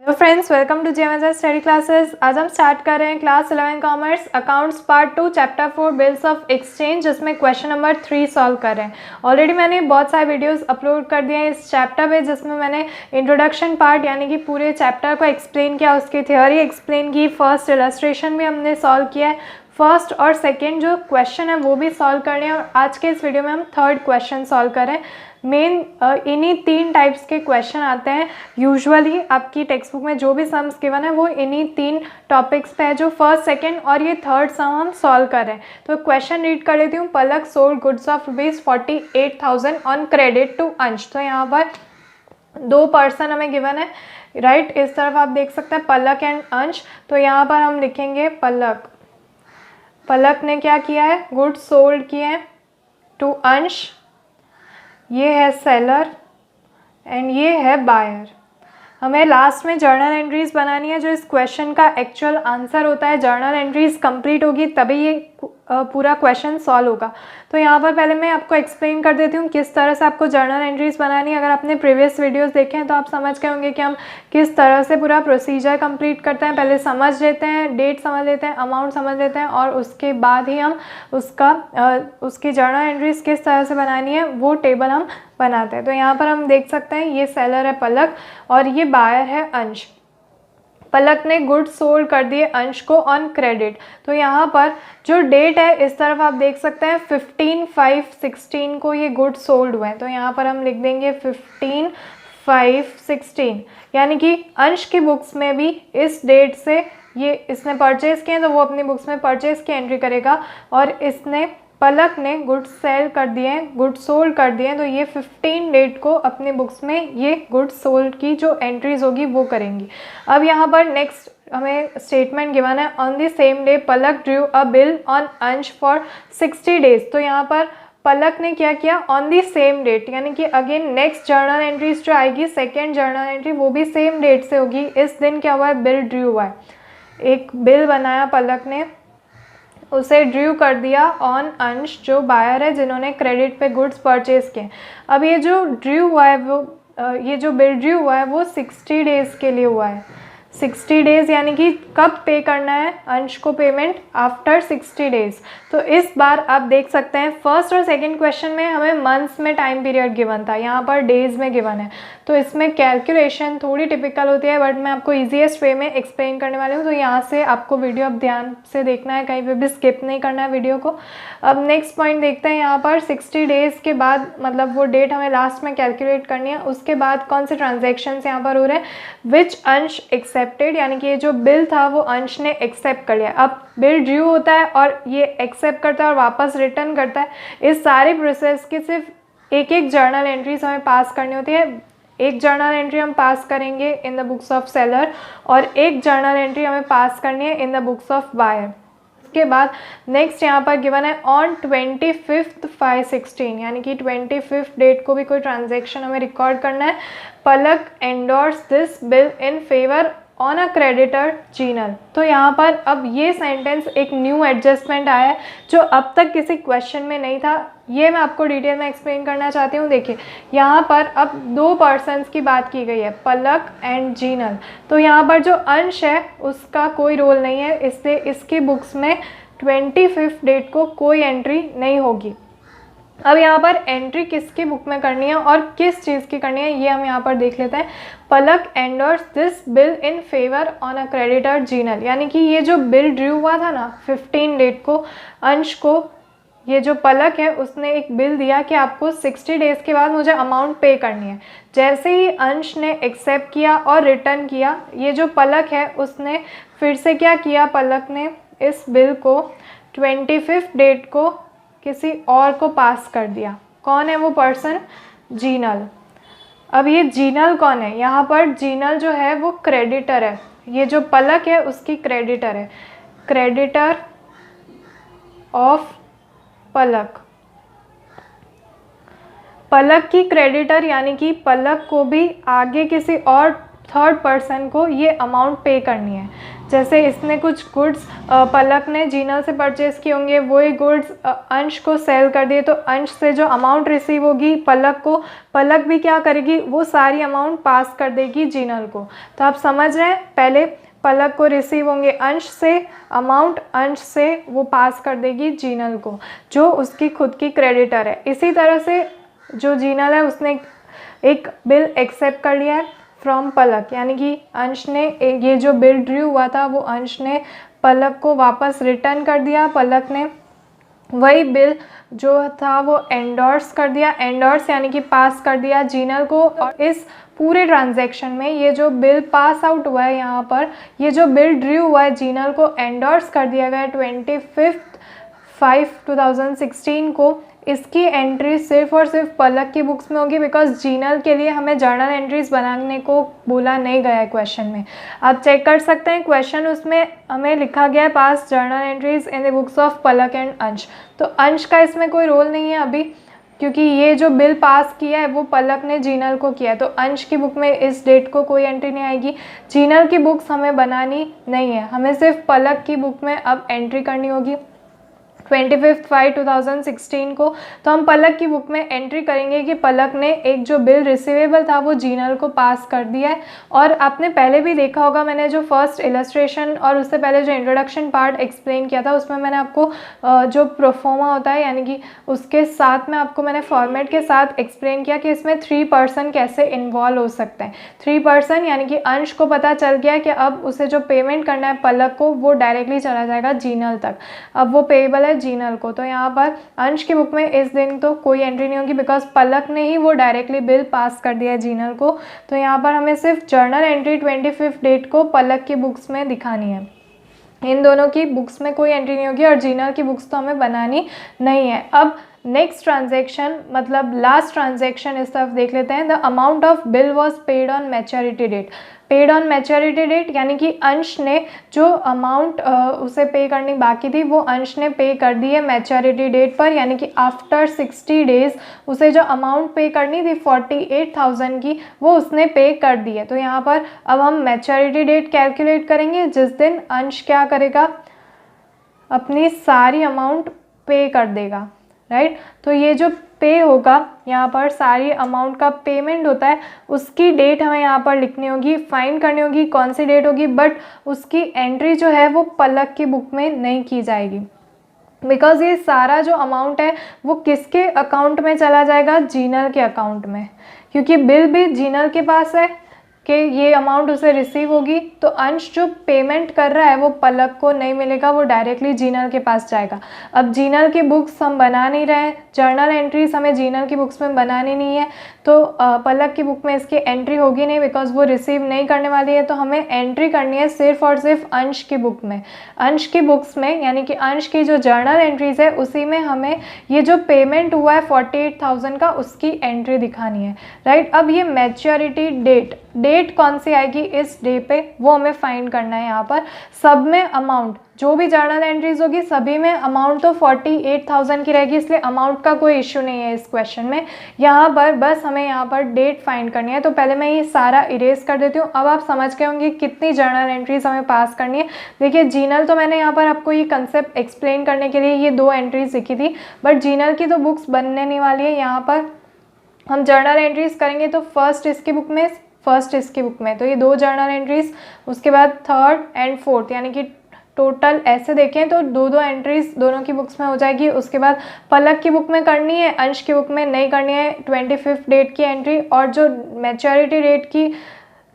Hello friends, welcome to JMS study classes. आज हम start कर रहे हैं class 11 commerce accounts part 2 chapter 4 bills of exchange, जिसमें क्वेश्चन नंबर 3 सॉल्व कर रहे हैं। ऑलरेडी मैंने बहुत सारे वीडियोस अपलोड कर दिए हैं इस चैप्टर पे, जिसमें मैंने इंट्रोडक्शन पार्ट यानी कि पूरे चैप्टर को एक्सप्लेन किया, उसकी थ्योरी एक्सप्लेन की, फर्स्ट इलस्ट्रेशन भी हमने सॉल्व किया है, फर्स्ट और सेकेंड जो क्वेश्चन है वो भी सॉल्व करने हैं। और आज के इस वीडियो में हम थर्ड क्वेश्चन सॉल्व कर रहे हैं। मेन इन्हीं 3 टाइप्स के क्वेश्चन आते हैं यूजुअली आपकी टेक्स्ट बुक में। जो भी सम्स गिवन है वो इन्हीं 3 टॉपिक्स पे है, जो फर्स्ट सेकंड और ये थर्ड सम हम सॉल्व कर रहे हैं। तो क्वेश्चन रीड कर लेती हूँ। Palak sold goods of ₹48,000 on credit to Ansh. तो यहाँ पर 2 पर्सन हमें गिवन है, राइट। इस तरफ आप देख सकते हैं पलक एंड अंश। तो यहाँ पर हम लिखेंगे पलक ने क्या किया है, गुड्स सोल्ड किए हैं टू अंश, ये है सेलर एंड ये है बायर। हमें लास्ट में जर्नल एंट्रीज बनानी है, जो इस क्वेश्चन का एक्चुअल आंसर होता है। जर्नल एंट्रीज कंप्लीट होगी तभी ये पूरा क्वेश्चन सॉल्व होगा। तो यहाँ पर पहले मैं आपको एक्सप्लेन कर देती हूँ किस तरह से आपको जर्नल एंट्रीज बनानी है। अगर आपने प्रीवियस वीडियोस देखे हैं तो आप समझ गए होंगे कि हम किस तरह से पूरा प्रोसीजर कंप्लीट करते हैं। पहले समझ लेते हैं, डेट समझ लेते हैं, अमाउंट समझ लेते हैं, और उसके बाद ही हम उसकी जर्नल एंट्रीज किस तरह से बनानी है वो टेबल हम बनाते हैं। तो यहाँ पर हम देख सकते हैं ये सेलर है पलक और ये बायर है अंश। पलक ने गुड्स सोल्ड कर दिए अंश को ऑन क्रेडिट। तो यहाँ पर जो डेट है इस तरफ आप देख सकते हैं 15/5/16 को ये गुड्स सोल्ड हुए हैं। तो यहाँ पर हम लिख देंगे 15/5/16, यानी कि अंश की बुक्स में भी इस डेट से ये इसने परचेज़ किए तो वो अपनी बुक्स में परचेज़ की एंट्री करेगा। और पलक ने गुड्स सेल कर दिए हैं, गुड्स सोल्ड कर दिए हैं, तो ये 15 डेट को अपनी बुक्स में ये गुड्स सोल्ड की जो एंट्रीज होगी वो करेंगी। अब यहाँ पर नेक्स्ट हमें स्टेटमेंट गिवन है, on the same day Palak drew a bill on अंश फॉर 60 डेज। तो यहाँ पर पलक ने क्या किया, ऑन दी सेम डेट, यानी कि अगेन नेक्स्ट जर्नल एंट्रीज जो आएगी, सेकेंड जर्नल एंट्री वो भी सेम डेट से होगी। इस दिन क्या हुआ है, बिल ड्रू हुआ है, एक बिल बनाया पलक ने, उसे ड्रू कर दिया ऑन अंश जो बायर है जिन्होंने क्रेडिट पे गुड्स परचेज किए। अब ये जो ड्रू हुआ है ये जो बिल ड्रू हुआ है वो 60 डेज़ के लिए हुआ है। 60 डेज़ यानी कि कब पे करना है अंश को पेमेंट, आफ्टर 60 डेज़। तो इस बार आप देख सकते हैं फर्स्ट और सेकंड क्वेश्चन में हमें मंथ्स में टाइम पीरियड गिवन था, यहाँ पर डेज़ में गिवन है। तो इसमें कैलकुलेशन थोड़ी टिपिकल होती है, बट मैं आपको ईजीएस्ट वे में एक्सप्लेन करने वाली हूँ। तो यहाँ से आपको वीडियो अब ध्यान से देखना है, कहीं पे भी स्किप नहीं करना है वीडियो को। अब नेक्स्ट पॉइंट देखते हैं। यहाँ पर 60 डेज़ के बाद, मतलब वो डेट हमें लास्ट में कैलकुलेट करनी है, उसके बाद कौन से ट्रांजेक्शन्स यहाँ पर हो रहे हैं, विच अंश एक्सेप्टेड, यानी कि ये जो बिल था वो अंश ने एक्सेप्ट कर लिया। अब बिल ड्यू होता है और ये एक्सेप्ट करता है और वापस रिटर्न करता है। इस सारे प्रोसेस की सिर्फ एक जर्नल एंट्रीज हमें पास करनी होती है। एक जर्नल एंट्री हम पास करेंगे in the books of seller और एक जर्नल एंट्री हमें पास करनी है in the books of buyer. उसके बाद नेक्स्ट यहाँ पर गिवन है ऑन 25/5/16, यानी कि 25 डेट को भी कोई ट्रांजेक्शन हमें रिकॉर्ड करना है। Palak endorse this bill in favour on a creditor Jinal. तो यहाँ पर अब ये सेंटेंस एक न्यू एडजस्टमेंट आया है जो अब तक किसी क्वेश्चन में नहीं था। ये मैं आपको डिटेल में एक्सप्लेन करना चाहती हूँ। देखिए यहाँ पर अब 2 पर्सन्स की बात की गई है, पलक एंड जीनल। तो यहाँ पर जो अंश है उसका कोई रोल नहीं है, इसलिए इसकी बुक्स में 25 डेट को कोई एंट्री नहीं होगी। अब यहाँ पर एंट्री किसकी बुक में करनी है और किस चीज़ की करनी है ये हम यहाँ पर देख लेते हैं। Palak endorse this bill in favour on a creditor Jinal, यानी कि ये जो बिल ड्यू हुआ था ना 15 डेट को अंश को, ये जो पलक है उसने एक बिल दिया कि आपको 60 डेज़ के बाद मुझे अमाउंट पे करनी है। जैसे ही अंश ने एक्सेप्ट किया और रिटर्न किया, ये जो पलक है उसने फिर से क्या किया, पलक ने इस बिल को 25 डेट को किसी और को पास कर दिया। कौन है वो पर्सन, जीनल। अब ये जीनल कौन है, यहाँ पर जीनल जो है वो क्रेडिटर है, ये जो पलक है उसकी क्रेडिटर है, क्रेडिटर ऑफ पलक। पलक की क्रेडिटर, यानी कि पलक को भी आगे किसी और थर्ड पर्सन को ये अमाउंट पे करनी है। जैसे इसने कुछ गुड्स पलक ने जीनल से परचेज़ किए होंगे, वही गुड्स अंश को सेल कर दिए, तो अंश से जो अमाउंट रिसीव होगी पलक को, पलक भी क्या करेगी, वो सारी अमाउंट पास कर देगी जीनल को। तो आप समझ रहे हैं, पहले पलक को रिसीव होंगे अंश से अमाउंट, अंश से वो पास कर देगी जीनल को, जो उसकी खुद की क्रेडिटर है। इसी तरह से जो जीनल है उसने एक बिल एक्सेप्ट कर लिया है फ्रॉम पलक, यानी कि अंश ने ये जो बिल ड्यू हुआ था वो अंश ने पलक को वापस रिटर्न कर दिया। पलक ने वही बिल जो था वो एंडोर्स कर दिया, एंडोर्स यानी कि पास कर दिया जीनल को। और इस पूरे ट्रांजैक्शन में ये जो बिल पास आउट हुआ है, यहाँ पर ये जो बिल ड्यू हुआ है जीनल को एंडोर्स कर दिया गया 25/5/2016 को, इसकी एंट्री सिर्फ और सिर्फ पलक की बुक्स में होगी, बिकॉज जीनल के लिए हमें जर्नल एंट्रीज बनाने को बोला नहीं गया है क्वेश्चन में। आप चेक कर सकते हैं क्वेश्चन, उसमें हमें लिखा गया है पास journal entries in the books of Palak and अंश। तो अंश का इसमें कोई रोल नहीं है अभी, क्योंकि ये जो बिल पास किया है वो पलक ने जीनल को किया है, तो अंश की बुक में इस डेट को कोई एंट्री नहीं आएगी। जीनल की बुक्स हमें बनानी नहीं है, हमें सिर्फ पलक की बुक में अब एंट्री करनी होगी 25/5/2016 को। तो हम पलक की बुक में एंट्री करेंगे कि पलक ने एक जो बिल रिसीवेबल था वो जीनल को पास कर दिया है। और आपने पहले भी देखा होगा, मैंने जो फर्स्ट इलस्ट्रेशन और उससे पहले जो इंट्रोडक्शन पार्ट एक्सप्लेन किया था उसमें मैंने आपको जो प्रोफोमा होता है यानी कि उसके साथ में आपको मैंने फॉर्मेट के साथ एक्सप्लेन किया कि इसमें 3 पर्सन कैसे इन्वॉल्व हो सकते हैं। 3 पर्सन यानी कि अंश को पता चल गया कि अब उसे जो पेमेंट करना है पलक को वो डायरेक्टली चला जाएगा जीनल तक, अब वो पेएबल है जीनल को। तो यहाँ पर अंश की बुक में इस दिन तो कोई एंट्री नहीं होगी, बिकॉज पलक ने ही वो डायरेक्टली बिल पास कर दिया है जीनल को। तो यहाँ पर हमें सिर्फ जर्नल एंट्री 25 डेट को पलक की बुक्स में दिखानी है, इन दोनों की बुक्स में कोई एंट्री नहीं होगी और जीनल की बुक्स तो हमें बनानी नहीं है। अब नेक्स्ट ट्रांजैक्शन मतलब लास्ट ट्रांजैक्शन इस तरफ देख लेते हैं। The amount of bill was paid on maturity date. Paid on maturity date यानी कि अंश ने जो अमाउंट उसे पे करनी बाकी थी वो अंश ने पे कर दी है मैच्योरिटी डेट पर, यानी कि आफ्टर 60 डेज उसे जो अमाउंट पे करनी थी 48,000 की वो उसने पे कर दी है। तो यहाँ पर अब हम मैच्योरिटी डेट कैलकुलेट करेंगे जिस दिन अंश क्या करेगा, अपनी सारी अमाउंट पे कर देगा, राइट। तो ये जो पे होगा यहाँ पर सारी अमाउंट का पेमेंट होता है, उसकी डेट हमें यहाँ पर लिखनी होगी, फाइंड करनी होगी कौन सी डेट होगी, बट उसकी एंट्री जो है वो पलक की बुक में नहीं की जाएगी, बिकॉज ये सारा जो अमाउंट है वो किसके अकाउंट में चला जाएगा, जीनल के अकाउंट में, क्योंकि बिल भी जीनल के पास है कि ये अमाउंट उसे रिसीव होगी। तो अंश जो पेमेंट कर रहा है वो पलक को नहीं मिलेगा, वो डायरेक्टली जीनल के पास जाएगा। अब जीनल की बुक्स हम बना नहीं रहे हैं, जर्नल एंट्रीज हमें जीनल की बुक्स में बनानी नहीं है, तो पलक की बुक में इसकी एंट्री होगी नहीं बिकॉज वो रिसीव नहीं करने वाली है। तो हमें एंट्री करनी है सिर्फ और सिर्फ अंश की बुक में, अंश की बुक्स में, यानी कि अंश की जो जर्नल एंट्रीज है उसी में हमें ये जो पेमेंट हुआ है 48,000 का उसकी एंट्री दिखानी है, राइट। अब ये मैच्योरिटी डेट कौन सी आएगी इस डे पे वो हमें फाइंड करना है। यहाँ पर सब में अमाउंट जो भी जर्नल एंट्रीज होगी सभी में अमाउंट तो 48,000 की रहेगी, इसलिए अमाउंट का कोई इश्यू नहीं है इस क्वेश्चन में। यहाँ पर बस हमें यहाँ पर डेट फाइंड करनी है। तो पहले मैं ये सारा इरेज कर देती हूँ। अब आप समझ गए होंगे कितनी जर्नल एंट्रीज हमें पास करनी है। देखिए जीनल तो मैंने यहाँ पर आपको ये कंसेप्ट एक्सप्लेन करने के लिए ये 2 एंट्रीज लिखी थी, बट जीनल की तो बुक्स बनने नहीं वाली है। यहाँ पर हम जर्नल एंट्रीज करेंगे तो फर्स्ट इसकी बुक में तो ये 2 जर्नल एंट्रीज, उसके बाद थर्ड एंड फोर्थ, यानी कि टोटल ऐसे देखें तो 2 एंट्रीज दोनों की बुक्स में हो जाएगी। उसके बाद पलक की बुक में करनी है, अंश की बुक में नहीं करनी है 25 डेट की एंट्री। और जो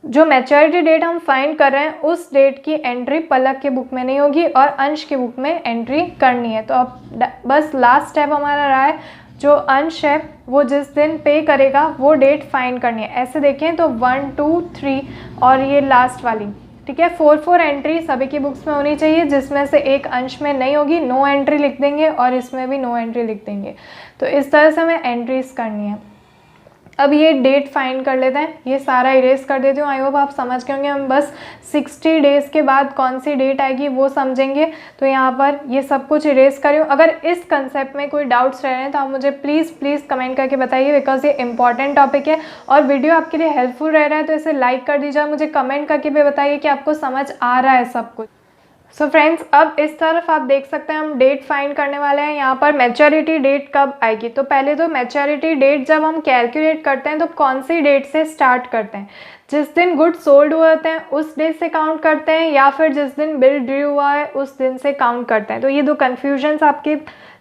मैच्योरिटी डेट हम फाइंड कर रहे हैं उस डेट की एंट्री पलक की बुक में नहीं होगी और अंश की बुक में एंट्री करनी है। तो अब बस लास्ट स्टेप हमारा रहा है, जो अंश है वो जिस दिन पे करेगा वो डेट फाइंड करनी है। ऐसे देखें तो 1, 2, 3 और ये लास्ट वाली, ठीक है, 4 एंट्री सभी की बुक्स में होनी चाहिए, जिसमें से एक अंश में नहीं होगी, नो एंट्री लिख देंगे और इसमें भी नो एंट्री लिख देंगे। तो इस तरह से हमें एंट्रीज करनी है। अब ये डेट फाइंड कर लेते हैं, ये सारा इरेज कर देती हूँ। आई होप आप समझ गए होंगे। हम बस 60 डेज़ के बाद कौन सी डेट आएगी वो समझेंगे। तो यहाँ पर ये सब कुछ इरेज करी हूँ। अगर इस कंसेप्ट में कोई डाउट्स रह रहे हैं तो आप मुझे प्लीज़ कमेंट करके बताइए, बिकॉज ये इंपॉर्टेंट टॉपिक है और वीडियो आपके लिए हेल्पफुल रह रहा है तो इसे लाइक कर दीजिए। मुझे कमेंट करके भी बताइए कि आपको समझ आ रहा है सब कुछ। सो फ्रेंड्स, अब इस तरफ आप देख सकते हैं हम डेट फाइंड करने वाले हैं। यहाँ पर मैच्योरिटी डेट कब आएगी, तो पहले तो मैच्योरिटी डेट जब हम कैलकुलेट करते हैं तो कौन सी डेट से स्टार्ट करते हैं, जिस दिन गुड सोल्ड हुए होते हैं उस डेट से काउंट करते हैं या फिर जिस दिन बिल ड्यू हुआ है उस दिन से काउंट करते हैं। तो ये दो कन्फ्यूजन्स आपके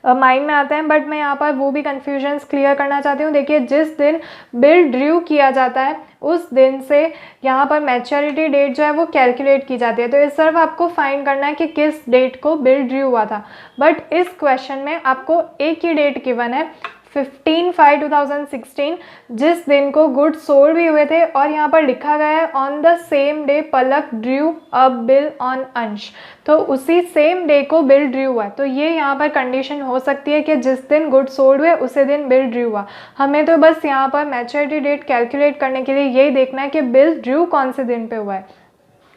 माइंड में आते हैं, बट मैं यहाँ पर वो भी कन्फ्यूजन्स क्लियर करना चाहती हूँ। देखिए, जिस दिन बिल ड्यू किया जाता है उस दिन से यहाँ पर मैच्योरिटी डेट जो है वो कैलकुलेट की जाती है। तो इस तरफ आपको फाइंड करना है कि किस डेट को बिल ड्यू हुआ था, बट इस क्वेश्चन में आपको एक ही डेट गिवन है 15/5/2016, जिस दिन को गुड सोल्ड भी हुए थे और यहाँ पर लिखा गया है on the same day Palak due a bill on अंश। तो उसी सेम डे को बिल ड्यू हुआ है। तो ये यहाँ पर कंडीशन हो सकती है कि जिस दिन गुड सोल्ड हुए उसी दिन बिल ड्यू हुआ। हमें तो बस यहाँ पर मैच्योरिटी डेट कैलकुलेट करने के लिए यही देखना है कि बिल ड्यू कौन से दिन पे हुआ है,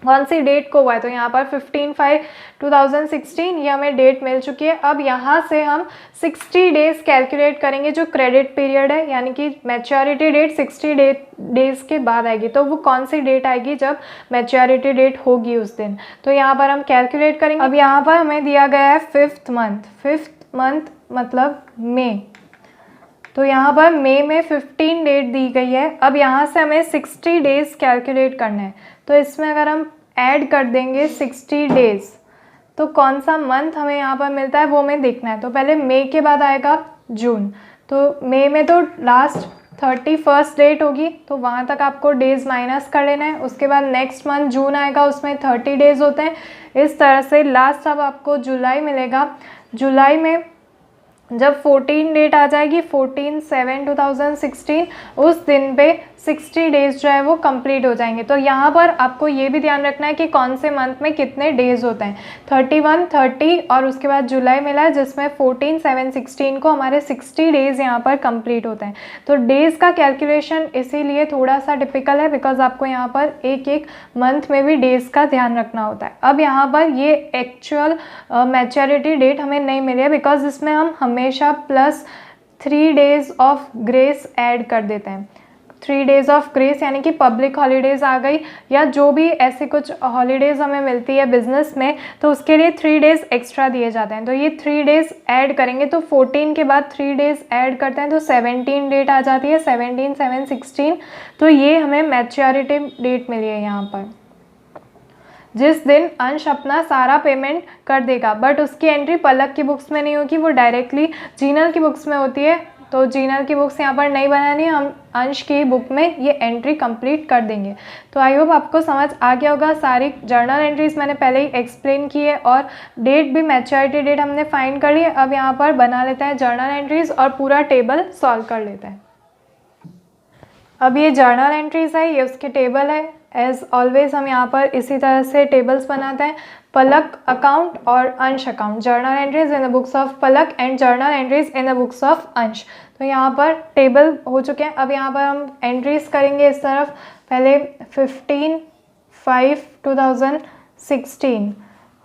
कौन सी डेट को हुआ है। तो यहाँ पर 15/5/2016 ये हमें डेट मिल चुकी है। अब यहाँ से हम 60 डेज़ कैलकुलेट करेंगे जो क्रेडिट पीरियड है, यानी कि मैच्योरिटी डेट 60 डेज़ के बाद आएगी। तो वो कौन सी डेट आएगी जब मैच्योरिटी डेट होगी उस दिन। तो यहाँ पर हम कैलकुलेट करेंगे। अब यहाँ पर हमें दिया गया है 5th मंथ मतलब मई। तो यहाँ पर मई में 15 डेट दी गई है। अब यहाँ से हमें 60 डेज़ कैलकुलेट करना है। तो इसमें अगर हम ऐड कर देंगे 60 डेज़ तो कौन सा मंथ हमें यहाँ पर मिलता है वो हमें देखना है। तो पहले मई के बाद आएगा जून। तो मई में तो लास्ट 31st डेट होगी, तो वहाँ तक आपको डेज़ माइनस कर लेना है। उसके बाद नेक्स्ट मंथ जून आएगा, उसमें 30 डेज़ होते हैं। इस तरह से लास्ट अब आपको जुलाई मिलेगा। जुलाई में जब 14 डेट आ जाएगी 14/7/2016, उस दिन पे 60 डेज़ जो है वो कंप्लीट हो जाएंगे। तो यहाँ पर आपको ये भी ध्यान रखना है कि कौन से मंथ में कितने डेज़ होते हैं। 31, 30 और उसके बाद जुलाई मिला है जिसमें 14/7/16 को हमारे 60 डेज़ यहाँ पर कंप्लीट होते हैं। तो डेज़ का कैलकुलेशन इसीलिए थोड़ा सा टिपिकल है, बिकॉज आपको यहाँ पर एक एक मंथ में भी डेज़ का ध्यान रखना होता है। अब यहाँ पर ये एक्चुअल मैच्योरिटी डेट हमें नहीं मिली है, बिकॉज इसमें हम हमेशा +3 डेज़ ऑफ ग्रेस ऐड कर देते हैं। 3 डेज़ ऑफ ग्रेस यानी कि पब्लिक हॉलीडेज़ आ गई या जो भी ऐसे कुछ हॉलीडेज़ हमें मिलती है बिजनेस में, तो उसके लिए 3 डेज़ एक्स्ट्रा दिए जाते हैं। तो ये 3 डेज़ ऐड करेंगे तो 14 के बाद 3 डेज़ ऐड करते हैं तो 17 डेट आ जाती है, 17/7/16। तो ये हमें मैच्योरिटी डेट मिली है यहाँ पर, जिस दिन अंश अपना सारा पेमेंट कर देगा। बट उसकी एंट्री पलक की बुक्स में नहीं होगी, वो डायरेक्टली जीनल की बुक्स में होती है। तो जीनल की बुक्स यहाँ पर नहीं बनानी है, हम अंश की बुक में ये एंट्री कंप्लीट कर देंगे। तो आई होप आपको समझ आ गया होगा। सारी जर्नल एंट्रीज मैंने पहले ही एक्सप्लेन की है और डेट भी मैच्योरिटी डेट हमने फाइंड कर ली है। अब यहाँ पर बना लेते हैं जर्नल एंट्रीज और पूरा टेबल सॉल्व कर लेते हैं। अब ये जर्नल एंट्रीज है, ये उसके टेबल है। एज ऑलवेज हम यहाँ पर इसी तरह से टेबल्स बनाते हैं, पलक अकाउंट और अंश account. Journal entries in the books of Palak and journal entries in the books of अंश। तो यहाँ पर टेबल हो चुके हैं। अब यहाँ पर हम एंट्रीज करेंगे इस तरफ। पहले 15/5/2016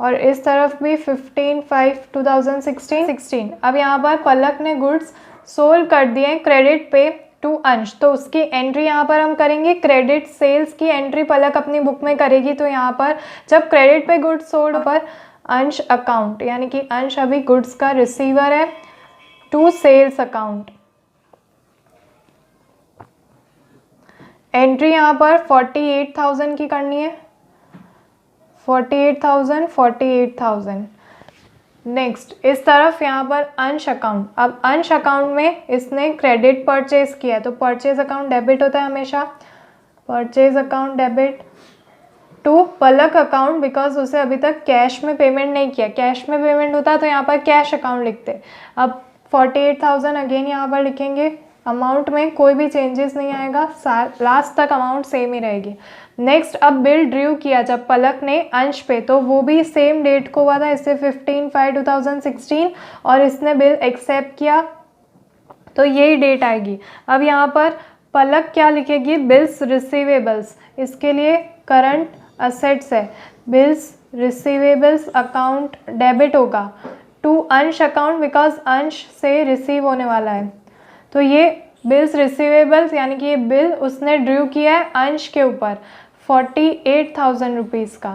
और इस तरफ भी 15/5/2016। अब यहाँ पर पलक ने गुड्स सोल्ड कर दिए क्रेडिट पे टू अंश, तो उसकी एंट्री यहाँ पर हम करेंगे। क्रेडिट सेल्स की एंट्री पलक अपनी बुक में करेगी। तो यहाँ पर जब क्रेडिट पे गुड्स सोल्ड पर अंश अकाउंट, यानी कि अंश अभी गुड्स का रिसीवर है, टू सेल्स अकाउंट। एंट्री यहाँ पर 48,000 की करनी है, 48,000। नेक्स्ट इस तरफ यहाँ पर अंश अकाउंट। अब अंश अकाउंट में इसने क्रेडिट परचेज किया है, तो परचेज अकाउंट डेबिट होता है हमेशा, purchase account debit to Palak account, because उसे अभी तक कैश में पेमेंट नहीं किया। कैश में पेमेंट होता तो यहाँ पर कैश अकाउंट लिखते। अब 48,000 अगेन यहाँ पर लिखेंगे। अमाउंट में कोई भी चेंजेस नहीं आएगा, लास्ट तक अमाउंट सेम ही रहेगी। नेक्स्ट अब बिल ड्यू किया जब पलक ने अंश पे, तो वो भी सेम डेट को हुआ था, इससे 15/5/2016 और इसने बिल एक्सेप्ट किया तो यही डेट आएगी। अब यहाँ पर पलक क्या लिखेगी, बिल्स रिसीवेबल्स, इसके लिए करंट असेट्स है, बिल्स रिसीवेबल्स अकाउंट डेबिट होगा टू अंश अकाउंट, बिकॉज अंश से रिसीव होने वाला है। तो ये बिल्स रिसीवेबल्स यानी कि ये बिल उसने ड्रू किया है अंश के ऊपर 48,000 रुपीज़ का,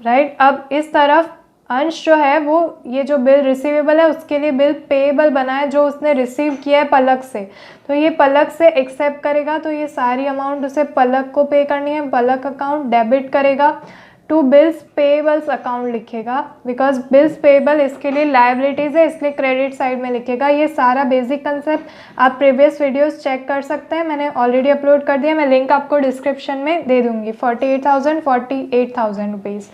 राइट। अब इस तरफ अंश जो है वो ये जो बिल रिसीवेबल है उसके लिए बिल पेएबल बना है जो उसने रिसीव किया है पलक से, तो ये पलक से एक्सेप्ट करेगा, तो ये सारी अमाउंट उसे पलक को पे करनी है, पलक अकाउंट डेबिट करेगा टू बिल्स पेएबल्स अकाउंट लिखेगा, बिकॉज बिल्स पेएबल इसके लिए लायबिलिटीज़ है इसलिए क्रेडिट साइड में लिखेगा। ये सारा बेसिक कंसेप्ट आप प्रीवियस वीडियोस चेक कर सकते हैं, मैंने ऑलरेडी अपलोड कर दिया, मैं लिंक आपको डिस्क्रिप्शन में दे दूँगी। 48,000 रुपीज़।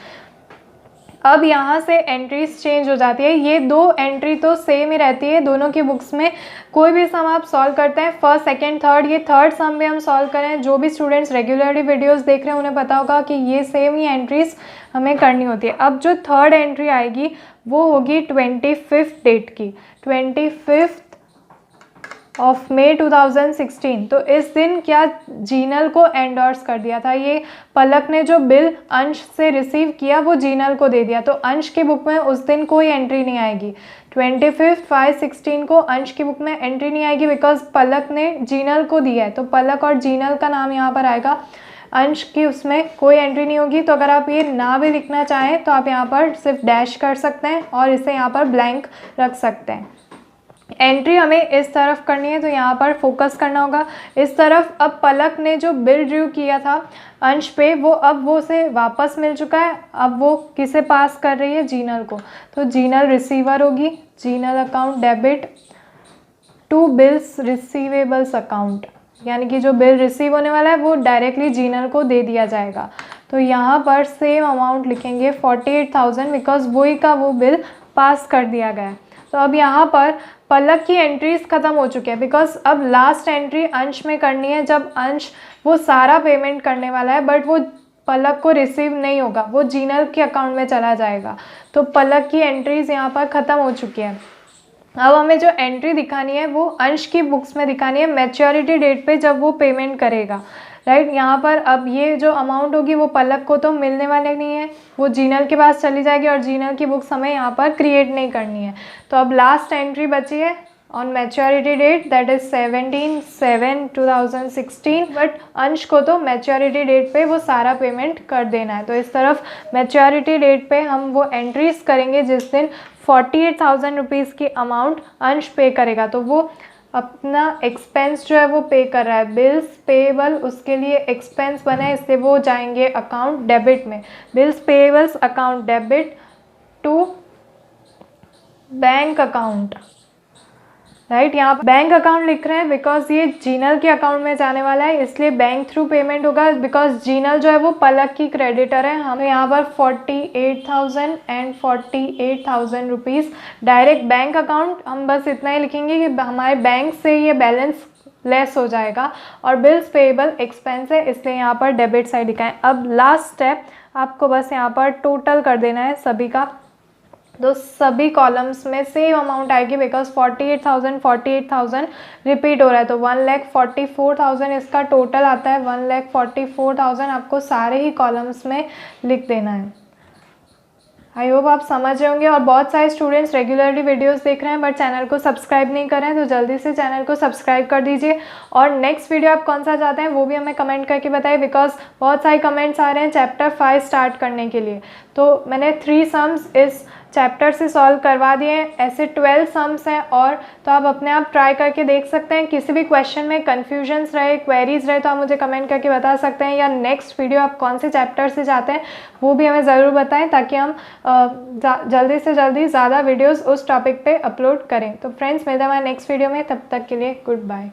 अब यहाँ से एंट्रीज चेंज हो जाती है, ये दो एंट्री तो सेम ही रहती है दोनों की बुक्स में। कोई भी सम आप सॉल्व करते हैं फर्स्ट सेकंड थर्ड, ये थर्ड सम भी हम सॉल्व करें, जो भी स्टूडेंट्स रेगुलरली वीडियोस देख रहे हैं उन्हें पता होगा कि ये सेम ही एंट्रीज हमें करनी होती है। अब जो थर्ड एंट्री आएगी वो होगी 25 डेट की, 25 ऑफ मई 2016। तो इस दिन क्या जीनल को एंडोर्स कर दिया था, ये पलक ने जो बिल अंश से रिसीव किया वो जीनल को दे दिया, तो अंश की बुक में उस दिन कोई एंट्री नहीं आएगी। 25/5/16 को अंश की बुक में एंट्री नहीं आएगी बिकॉज पलक ने जीनल को दिया है, तो पलक और जीनल का नाम यहाँ पर आएगा, अंश की उसमें कोई एंट्री नहीं होगी। तो अगर आप ये ना भी लिखना चाहें तो आप यहाँ पर सिर्फ डैश कर सकते हैं और इसे यहाँ पर ब्लैंक रख सकते हैं। एंट्री हमें इस तरफ करनी है तो यहाँ पर फोकस करना होगा इस तरफ। अब पलक ने जो बिल ड्यू किया था अंश पे वो अब वो उसे वापस मिल चुका है, अब वो किसे पास कर रही है, जीनल को, तो जीनल रिसीवर होगी, Jinal account debit to bills receivables account, यानी कि जो बिल रिसीव होने वाला है वो डायरेक्टली जीनल को दे दिया जाएगा। तो यहाँ पर सेम अमाउंट लिखेंगे 48,000 बिकॉज वही का वो बिल पास कर दिया गया है। तो अब यहाँ पर पलक की एंट्रीज ख़त्म हो चुकी है बिकॉज अब लास्ट एंट्री अंश में करनी है, जब अंश वो सारा पेमेंट करने वाला है बट वो पलक को रिसीव नहीं होगा, वो जीनल के अकाउंट में चला जाएगा। तो पलक की एंट्रीज यहाँ पर ख़त्म हो चुकी है। अब हमें जो एंट्री दिखानी है वो अंश की बुक्स में दिखानी है मैच्योरिटी डेट पे जब वो पेमेंट करेगा, राइट। यहाँ पर अब ये जो अमाउंट होगी वो पलक को तो मिलने वाले नहीं है, वो जीनल के पास चली जाएगी और जीनल की बुक्स हमें यहाँ पर क्रिएट नहीं करनी है। तो अब लास्ट एंट्री बची है on maturity date that is 17/7/2016, but Ansh को तो मैच्योरिटी डेट पे वो सारा पेमेंट कर देना है। तो इस तरफ मैच्योरिटी डेट पे हम वो एंट्रीज करेंगे जिस दिन 48,000 रुपीज़ की अमाउंट अंश पे करेगा, तो वो अपना एक्सपेंस जो है वो पे कर रहा है, बिल्स पेएबल उसके लिए एक्सपेंस बना है इसलिए वो जाएंगे अकाउंट डेबिट में, bills payables account debit to bank account, right. यहाँ पर बैंक अकाउंट लिख रहे हैं बिकॉज ये जीनल के अकाउंट में जाने वाला है इसलिए बैंक थ्रू पेमेंट होगा बिकॉज जीनल जो है वो पलक की क्रेडिटर है। हम यहाँ पर 48,000 and 48,000 rupees direct bank account, हम बस इतना ही लिखेंगे कि हमारे बैंक से ये बैलेंस लेस हो जाएगा और बिल्स पेएबल एक्सपेंस है इसलिए यहाँ पर डेबिट साइड लिखा है। अब लास्ट स्टेप आपको बस यहाँ पर टोटल कर देना है सभी का, तो सभी कॉलम्स में सेम अमाउंट आएगी बिकॉज 48,000 रिपीट हो रहा है, तो 1,44,000 इसका टोटल आता है। 1,44,000 आपको सारे ही कॉलम्स में लिख देना है। आई होप आप समझ रहे होंगे। और बहुत सारे स्टूडेंट्स रेगुलरली वीडियोस देख रहे हैं बट चैनल को सब्सक्राइब नहीं कर रहे हैं, तो जल्दी से चैनल को सब्सक्राइब कर दीजिए। और नेक्स्ट वीडियो आप कौन सा चाहते हैं वो भी हमें कमेंट करके बताइए बिकॉज बहुत सारे कमेंट्स आ रहे हैं चैप्टर 5 स्टार्ट करने के लिए। तो मैंने 3 सम्स इस चैप्टर से सॉल्व करवा दिए हैं, ऐसे 12 सम्स हैं और तो आप अपने आप ट्राई करके देख सकते हैं। किसी भी क्वेश्चन में कन्फ्यूजन्स रहे, क्वेरीज रहे तो आप मुझे कमेंट करके बता सकते हैं, या नेक्स्ट वीडियो आप कौन से चैप्टर से चाहते हैं वो भी हमें ज़रूर बताएं ताकि हम जल्दी से जल्दी ज़्यादा वीडियोज़ उस टॉपिक पे अपलोड करें। तो फ्रेंड्स मिलते हैं हमारे नेक्स्ट वीडियो में, तब तक के लिए गुड बाय।